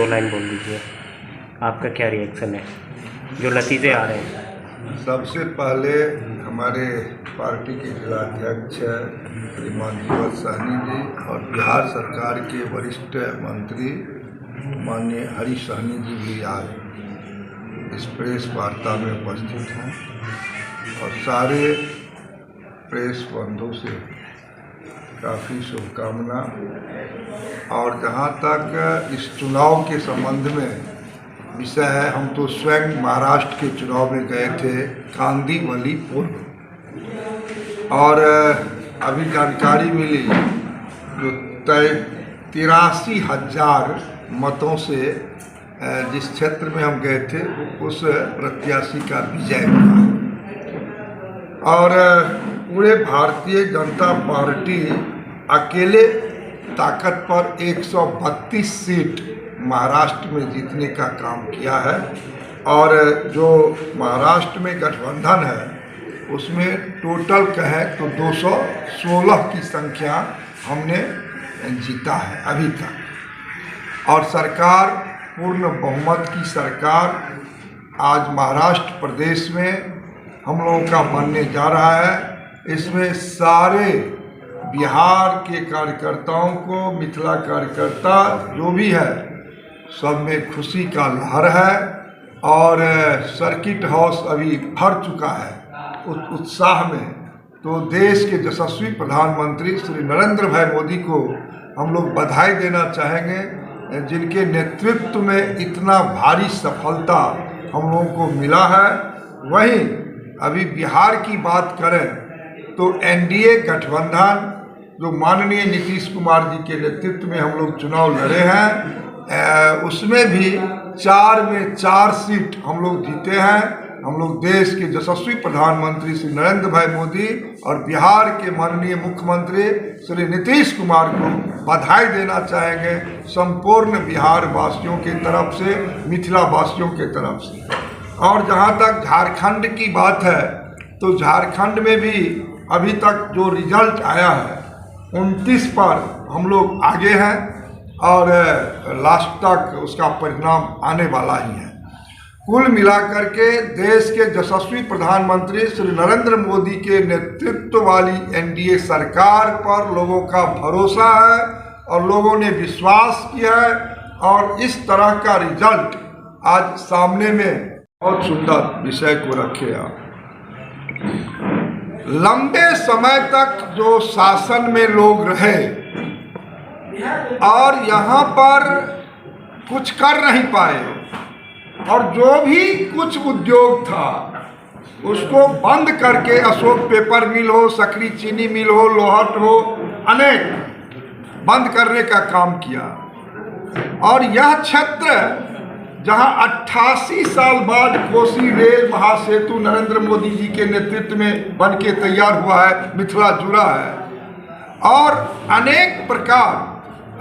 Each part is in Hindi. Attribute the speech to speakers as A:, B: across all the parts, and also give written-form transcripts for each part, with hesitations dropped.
A: 2 लाइन बोल दीजिए, आपका क्या रिएक्शन है जो नतीजे आ रहे हैं?
B: सबसे पहले हमारे पार्टी के जिलाध्यक्ष श्रीमान जीवत सहनी जी और बिहार सरकार के वरिष्ठ मंत्री माननीय हरीश सहनी जी भी आज इस प्रेस वार्ता में उपस्थित हैं और सारे प्रेस बंधु से काफ़ी शुभकामना। और जहाँ तक इस चुनाव के संबंध में विषय है, हम तो स्वयं महाराष्ट्र के चुनाव में गए थे कांदिवली पूर्व, और अभी जानकारी मिली जो 83,000 मतों से जिस क्षेत्र में हम गए थे उस प्रत्याशी का विजय हुआ। और पूरे भारतीय जनता पार्टी अकेले ताकत पर 132 सीट महाराष्ट्र में जीतने का काम किया है। और जो महाराष्ट्र में गठबंधन है उसमें टोटल कहें तो 216 की संख्या हमने जीता है अभी तक। और सरकार पूर्ण बहुमत की सरकार आज महाराष्ट्र प्रदेश में हम लोगों का बनने जा रहा है। इसमें सारे बिहार के कार्यकर्ताओं को, मिथिला कार्यकर्ता जो भी है, सब में खुशी का लहर है। और सर्किट हाउस अभी भर चुका है उत्साह में। तो देश के यशस्वी प्रधानमंत्री श्री नरेंद्र भाई मोदी को हम लोग बधाई देना चाहेंगे, जिनके नेतृत्व में इतना भारी सफलता हम लोगों को मिला है। वहीं अभी बिहार की बात करें तो एनडीए गठबंधन जो माननीय नीतीश कुमार जी के नेतृत्व में हम लोग चुनाव लड़े हैं, उसमें भी 4 में 4 सीट हम लोग जीते हैं। हम लोग देश के यशस्वी प्रधानमंत्री श्री नरेंद्र भाई मोदी और बिहार के माननीय मुख्यमंत्री श्री नीतीश कुमार को बधाई देना चाहेंगे, संपूर्ण बिहार वासियों के तरफ से, मिथिला वासियों के तरफ से। और जहाँ तक झारखंड की बात है तो झारखंड में भी अभी तक जो रिजल्ट आया है 29 पर हम लोग आगे हैं और लास्ट तक उसका परिणाम आने वाला ही है। कुल मिलाकर के देश के यशस्वी प्रधानमंत्री श्री नरेंद्र मोदी के नेतृत्व वाली एनडीए सरकार पर लोगों का भरोसा है और लोगों ने विश्वास किया है। और इस तरह का रिजल्ट आज सामने में बहुत सुंदर विषय को रखे आप। लंबे समय तक जो शासन में लोग रहे और यहाँ पर कुछ कर नहीं पाए, और जो भी कुछ उद्योग था उसको बंद करके अशोक पेपर मिल हो, सकरी चीनी मिल हो, लोहट हो, अनेक बंद करने का काम किया। और यह क्षेत्र जहां 88 साल बाद कोसी रेल महासेतु नरेंद्र मोदी जी के नेतृत्व में बन के तैयार हुआ है, मिथिला जुड़ा है। और अनेक प्रकार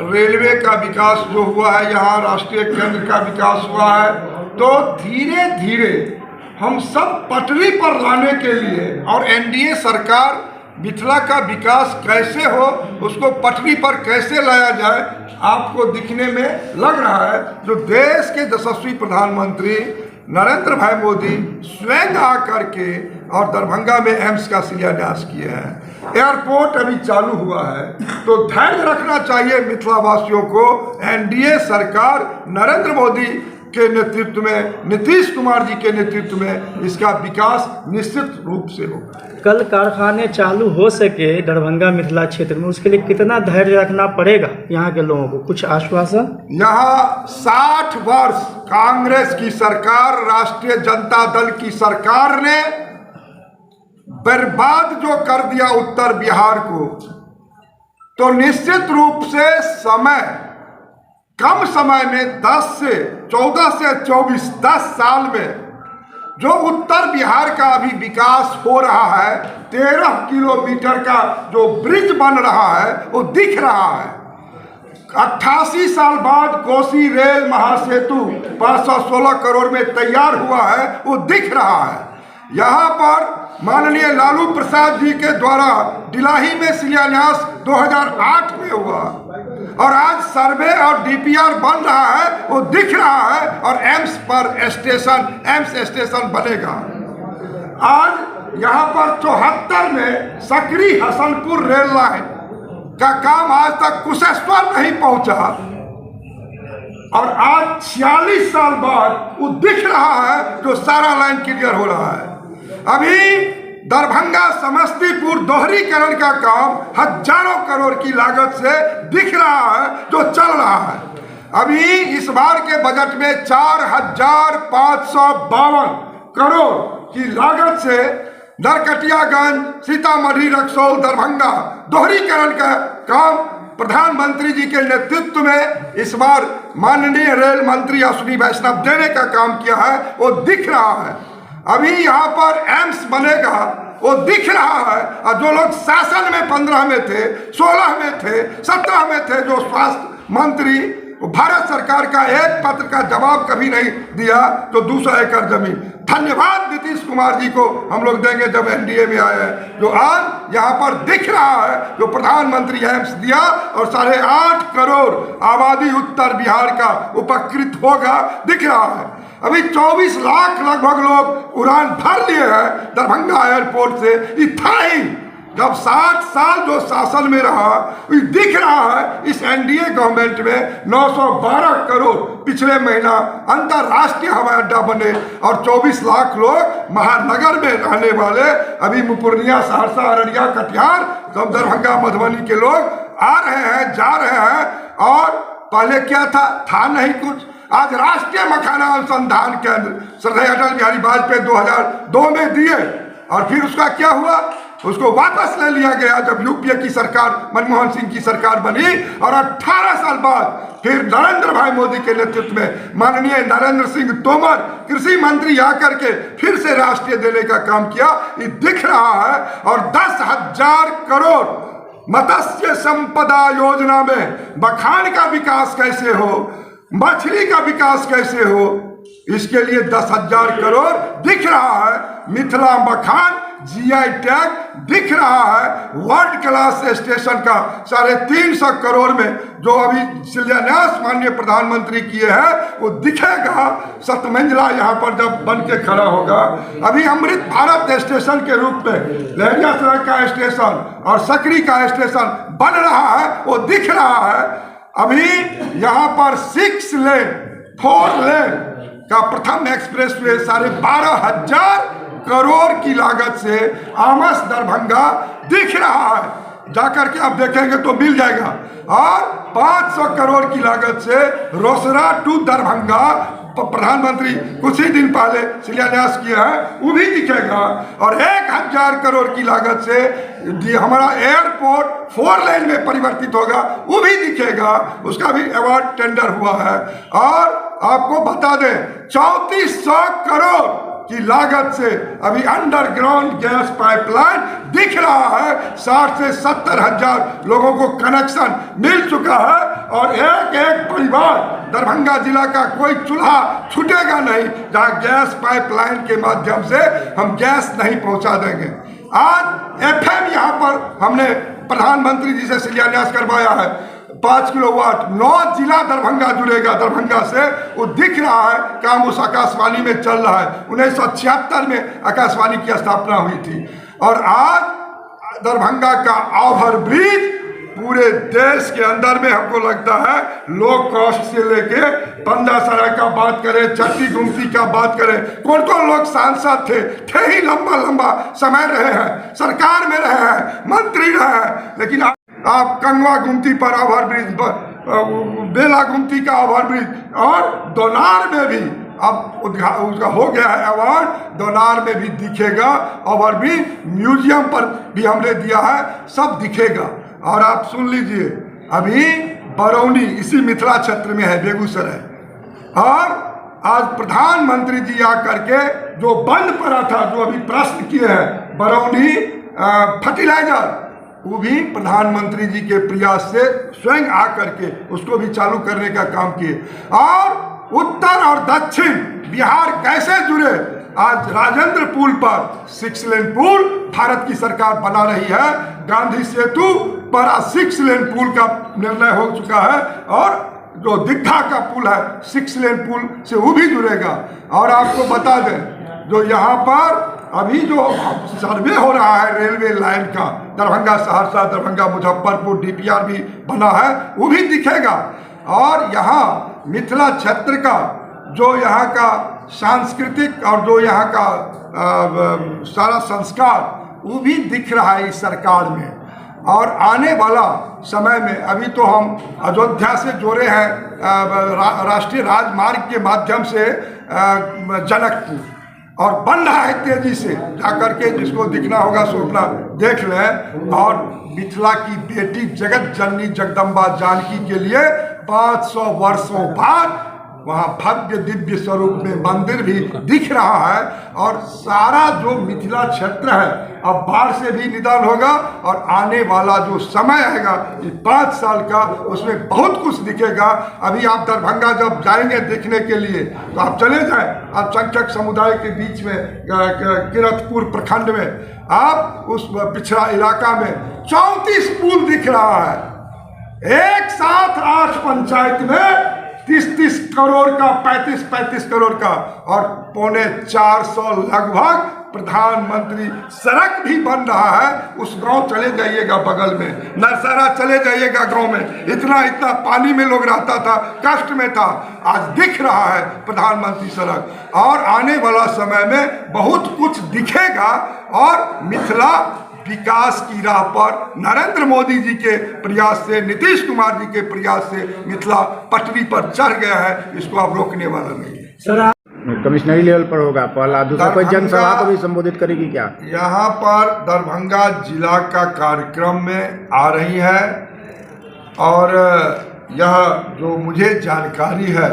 B: रेलवे का विकास जो हुआ है, यहाँ राष्ट्रीय केंद्र का विकास हुआ है। तो धीरे धीरे हम सब पटरी पर लाने के लिए, और एनडीए सरकार मिथिला का विकास कैसे हो, उसको पटरी पर कैसे लाया जाए, आपको दिखने में लग रहा है। जो देश के यशस्वी प्रधानमंत्री नरेंद्र भाई मोदी स्वयं आकर के और दरभंगा में एम्स का शिलान्यास किए हैं, एयरपोर्ट अभी चालू हुआ है। तो धैर्य रखना चाहिए मिथिला वासियों को। एनडीए सरकार नरेंद्र मोदी के नेतृत्व में, नीतीश कुमार जी के नेतृत्व में इसका विकास निश्चित रूप से होगा।
C: कल कारखाने चालू हो सके दरभंगा मिथिला क्षेत्र में, उसके लिए कितना धैर्य रखना पड़ेगा यहाँ के लोगों को? कुछ आश्वासन?
B: यहाँ 60 वर्ष कांग्रेस की सरकार, राष्ट्रीय जनता दल की सरकार ने बर्बाद जो कर दिया उत्तर बिहार को, तो निश्चित रूप से कम समय में 14 से 24 10 साल में जो उत्तर बिहार का अभी विकास हो रहा है, 13 किलोमीटर का जो ब्रिज बन रहा है वो दिख रहा है। 88 साल बाद कोसी रेल महासेतु 516 करोड़ में तैयार हुआ है, वो दिख रहा है। यहाँ पर माननीय लालू प्रसाद जी के द्वारा डिलाही में शिलान्यास 2008 में हुआ और आज सर्वे और डीपीआर बन रहा है, वो दिख रहा है और एम्स स्टेशन बनेगा। आज यहाँ पर 74 में सकरी हसनपुर रेल लाइन का काम आज तक कुशेश्वर नहीं पहुंचा और आज 46 साल बाद वो दिख रहा है जो सारा लाइन क्लियर हो रहा है। अभी दरभंगा समस्तीपुर दोहरीकरण का काम हजारों करोड़ की लागत से दिख रहा है जो चल रहा है। अभी इस बार के बजट में 4,552 करोड़ की लागत से नरकटियागंज, सीतामढ़ी, रक्सौल, दरभंगा दोहरीकरण का काम प्रधानमंत्री जी के नेतृत्व में इस बार माननीय रेल मंत्री अश्विनी वैष्णव देने का काम किया है, वो दिख रहा है। अभी यहाँ पर एम्स बनेगा, वो दिख रहा है। और जो लोग शासन में 15 में थे, 16 में थे, 17 में थे, जो स्वास्थ्य मंत्री, भारत सरकार का एक पत्र का जवाब कभी नहीं दिया, तो 200 एकड़ जमीन। धन्यवाद नीतीश कुमार जी को हम लोग देंगे जब एनडीए में आए हैं, जो आज यहाँ पर दिख रहा है, जो प्रधानमंत्री एम्स दिया और 8.5 करोड़ आबादी उत्तर बिहार का उपकृत होगा, दिख रहा है। अभी 24 लाख लगभग लोग उड़ान भर लिए हैं दरभंगा एयरपोर्ट से। ये था ही जब 60 साल जो शासन में रहा, दिख रहा है इस एनडीए गवर्नमेंट में 912 करोड़ पिछले महीना अंतरराष्ट्रीय हवाई अड्डा बने और 24 लाख लोग महानगर में रहने वाले, अभी पूर्णिया, सहरसा, अररिया, कटिहार, सब दरभंगा, मधुबनी के लोग आ रहे हैं, जा रहे हैं। और पहले क्या था नहीं कुछ। आज राष्ट्रीय मखाना अनुसंधान केंद्र श्रद्धेय अटल बिहारी वाजपेयी 2002 में दिए और फिर उसका क्या हुआ, उसको वापस ले लिया गया जब यूपीए की सरकार, मनमोहन सिंह की सरकार बनी। और 18 साल बाद फिर नरेंद्र भाई मोदी के नेतृत्व में माननीय नरेंद्र सिंह तोमर कृषि मंत्री आकर के फिर से राष्ट्रीय देने का काम किया, ये दिख रहा है। और 10,000 करोड़ मत्स्य संपदा योजना में मखान का विकास कैसे हो, मछली का विकास कैसे हो, इसके लिए 10,000 करोड़ दिख रहा है। मिथिला मखान जीआई टैग दिख रहा है। वर्ल्ड क्लास स्टेशन का 350 करोड़ में जो अभी शिलान्यास माननीय प्रधानमंत्री किए हैं, वो दिखेगा। 7 मंजिला यहाँ पर जब बन के खड़ा होगा। अभी अमृत भारत स्टेशन के रूप में लहरियासराय का स्टेशन और सकरी का स्टेशन बन रहा है, वो दिख रहा है। अभी यहाँ पर 6 लेन 4 लेन का प्रथम एक्सप्रेस वे 12,500 करोड़ की लागत से आमस दरभंगा दिख रहा है। जाकर के आप देखेंगे तो मिल जाएगा। और 500 करोड़ की लागत से रोसड़ा टू दरभंगा प्रधानमंत्री कुछ ही दिन पहले शिलान्यास किया है, वो भी दिखेगा। और 1,000 करोड़ की लागत से हमारा एयरपोर्ट 4 लेन में परिवर्तित होगा, वो भी दिखेगा। उसका भी अवार्ड टेंडर हुआ है। और आपको बता दें 3400 करोड़ की लागत से अभी अंडरग्राउंड गैस पाइपलाइन दिख रहा है। 60 से 70 हजार लोगों को कनेक्शन मिल चुका है। और एक परिवार दरभंगा जिला का कोई चूल्हा छूटेगा नहीं जहां गैस पाइपलाइन के माध्यम से हम गैस नहीं पहुंचा देंगे। आज एफएम यहाँ पर हमने प्रधानमंत्री जी से शिलान्यास करवाया है। 5 किलोवाट 9 जिला दरभंगा जुड़ेगा दरभंगा से, वो दिख रहा है। काम उस आकाशवाणी में चल रहा है। 1976 में आकाशवाणी की स्थापना हुई थी। और आज दरभंगा का ओवर ब्रिज पूरे देश के अंदर में हमको लगता है लो कॉस्ट से लेके पंडासरा का बात करें, चट्टी गुमती का बात करें, कौन कौन लोग सांसद थे ही लंबा समय रहे हैं, सरकार में रहे हैं, मंत्री रहे हैं। लेकिन आप कंगवा गुमती पर ओवर ब्रिज, बेला गुमती का ओवर ब्रिज, और दोनार में भी अब उसका हो गया है अवार्ड, दोनार में भी दिखेगा ओवर ब्रिज। म्यूजियम पर भी हमने दिया है, सब दिखेगा। और आप सुन लीजिए, अभी बरौनी इसी मिथिला क्षेत्र में है, बेगूसराय, और आज प्रधानमंत्री जी आकर के जो बंद पड़ा था, जो अभी प्रश्न किए हैं बरौनी फर्टिलाइजर, वो भी प्रधानमंत्री जी के प्रयास से स्वयं आकर के उसको भी चालू करने का काम किए। और उत्तर और दक्षिण बिहार कैसे जुड़े, आज राजेंद्र पुल पर 6 लेन पुल भारत की सरकार बना रही है। गांधी सेतु पर 6 लेन पुल का निर्णय हो चुका है और जो दिग्धा का पुल है 6 लेन पुल से वो भी जुड़ेगा। और आपको बता दें जो यहाँ पर अभी जो सर्वे हो रहा है रेलवे लाइन का, दरभंगा सहरसा, दरभंगा मुजफ्फरपुर डीपीआर भी बना है, वो भी दिखेगा। और यहाँ मिथिला क्षेत्र का जो यहाँ का सांस्कृतिक और जो यहाँ का सारा संस्कार वो भी दिख रहा है इस सरकार में। और आने वाला समय में अभी तो हम अयोध्या से जोड़े हैं राष्ट्रीय राजमार्ग के माध्यम से जनकपुर, और बन रहा है तेजी से, जाकर के जिसको दिखना होगा सो अपना देख लें। और मिथिला की बेटी जगत जननी जगदम्बा जानकी के लिए 500 वर्षों बाद वहाँ भव्य दिव्य स्वरूप में मंदिर भी दिख रहा है। और सारा जो मिथिला क्षेत्र है अब बाढ़ से भी निदान होगा और आने वाला जो समय आएगा ये 5 साल का, उसमें बहुत कुछ दिखेगा। अभी आप दरभंगा जब जाएंगे देखने के लिए तो आप चले जाएं अल्पसंख्यक समुदाय के बीच में किरतपुर प्रखंड में, आप उस पिछड़ा इलाका में 34 पुल दिख रहा है। एक साथ 8 पंचायत में 30-30 करोड़ का, 35-35 करोड़ का, और 450 लगभग प्रधानमंत्री सड़क भी बन रहा है। उस गांव चले जाइएगा बगल में, नरसरा चले जाइएगा गांव में, इतना पानी में लोग रहता था, कष्ट में था, आज दिख रहा है प्रधानमंत्री सड़क। और आने वाला समय में बहुत कुछ दिखेगा और मिथिला विकास की राह पर नरेंद्र मोदी जी के प्रयास से, नीतीश कुमार जी के प्रयास से मिथिला पटरी पर चढ़ गया है, इसको आप रोकने वाला नहीं है।
C: सर
D: कमिश्नरी लेवल पर होगा पहला, दूसरा कोई जनसभा को भी संबोधित करेगी क्या?
B: यहाँ पर दरभंगा जिला का कार्यक्रम में आ रही है और यह जो मुझे जानकारी है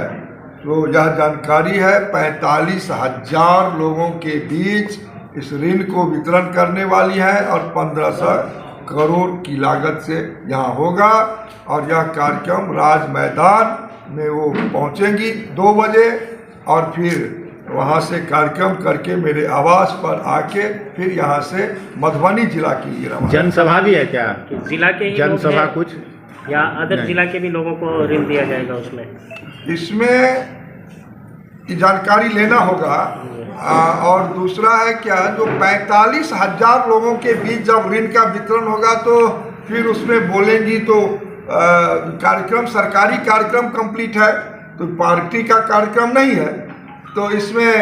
B: तो यह जानकारी है 45,000 लोगों के बीच इस ऋण को वितरण करने वाली है और 1500 करोड़ की लागत से यहाँ होगा। और यह कार्यक्रम राज मैदान में वो पहुँचेंगी 2 बजे और फिर वहाँ से कार्यक्रम करके मेरे आवास पर आके फिर यहाँ से मधुबनी जिला के लिए रवाना।
D: जनसभा भी है क्या?
A: जिला के ही
D: जनसभा कुछ
A: या अदर जिला के भी लोगों को ऋण दिया जाएगा उसमें?
B: इसमें जानकारी लेना होगा। और दूसरा है क्या, जो 45,000 लोगों के बीच जब ऋण का वितरण होगा तो फिर उसमें बोलेंगी तो कार्यक्रम सरकारी कार्यक्रम कंप्लीट है, तो पार्टी का कार्यक्रम नहीं है। तो इसमें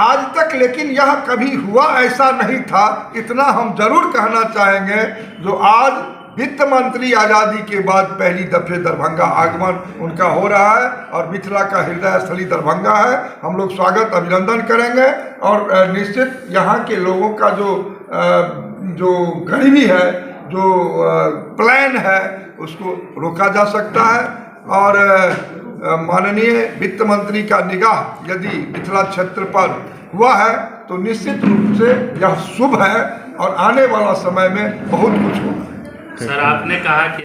B: आज तक लेकिन यह कभी हुआ ऐसा नहीं था। इतना हम जरूर कहना चाहेंगे, जो आज वित्त मंत्री आज़ादी के बाद पहली दफे दरभंगा आगमन उनका हो रहा है और मिथिला का हृदय स्थली दरभंगा है। हम लोग स्वागत अभिनंदन करेंगे और निश्चित यहाँ के लोगों का जो गरीबी है, जो प्लान है, उसको रोका जा सकता है। और माननीय वित्त मंत्री का निगाह यदि मिथिला क्षेत्र पर हुआ है तो निश्चित रूप से यह शुभ है और आने वाला समय में बहुत कुछ होगा।
E: सर आपने कहा कि